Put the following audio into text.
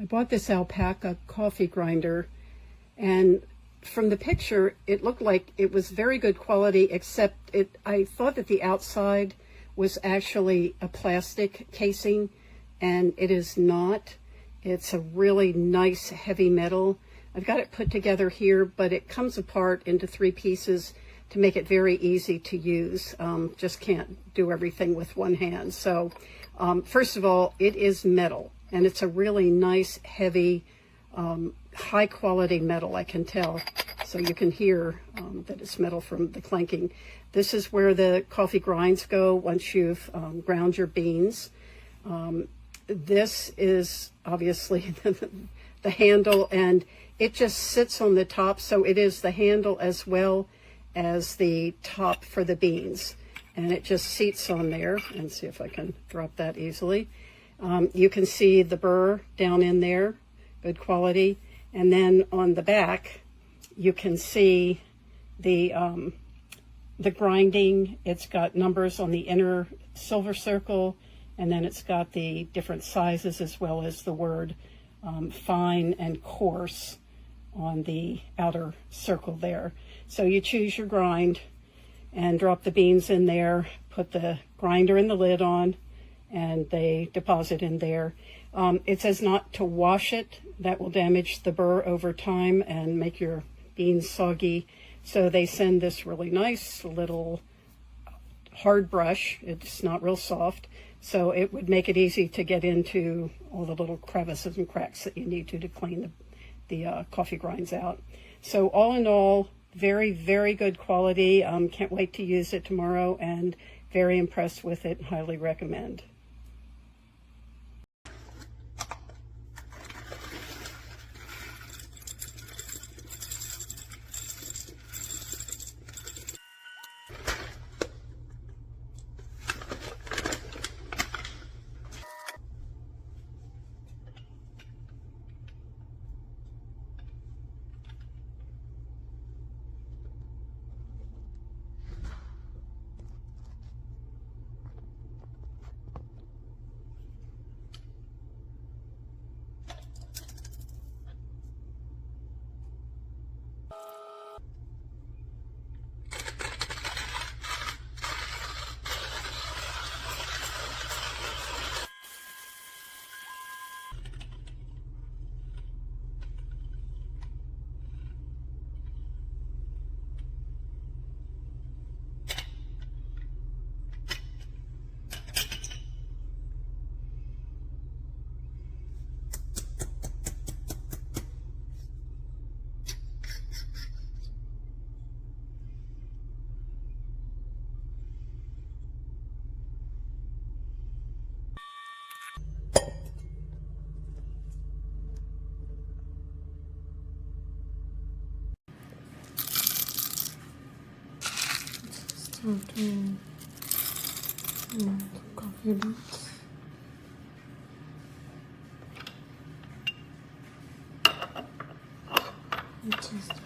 I bought this alpaca coffee grinder, and from the picture it looked like it was very good quality, except I thought that the outside was actually a plastic casing, and it is not. It's a really nice heavy metal. I've got it put together here, but it comes apart into 3 pieces to make it very easy to use. Just can't do everything with one hand. So first of all, it is metal, and it's a really nice, heavy, high quality metal, I can tell. So you can hear that it's metal from the clanking. This is where the coffee grinds go once you've ground your beans. This is obviously the handle, and it just sits on the top, so it is the handle as well as the top for the beans, and it just seats on there. And see if I can drop that easily. You can see the burr down in there, good quality. And then on the back you can see the grinding. It's got numbers on the inner silver circle, and then it's got the different sizes as well as the word fine and coarse on the outer circle there. So you choose your grind and drop the beans in there, put the grinder and the lid on, and they deposit in there. It says not to wash it. That will damage the burr over time and make your beans soggy. So they send this really nice little hard brush. It's not real soft, so it would make it easy to get into all the little crevices and cracks that you need to clean the coffee grinds out. So all in all, very, very good quality. Can't wait to use it tomorrow, and very impressed with it. Highly recommend. Starting coffee beans. Just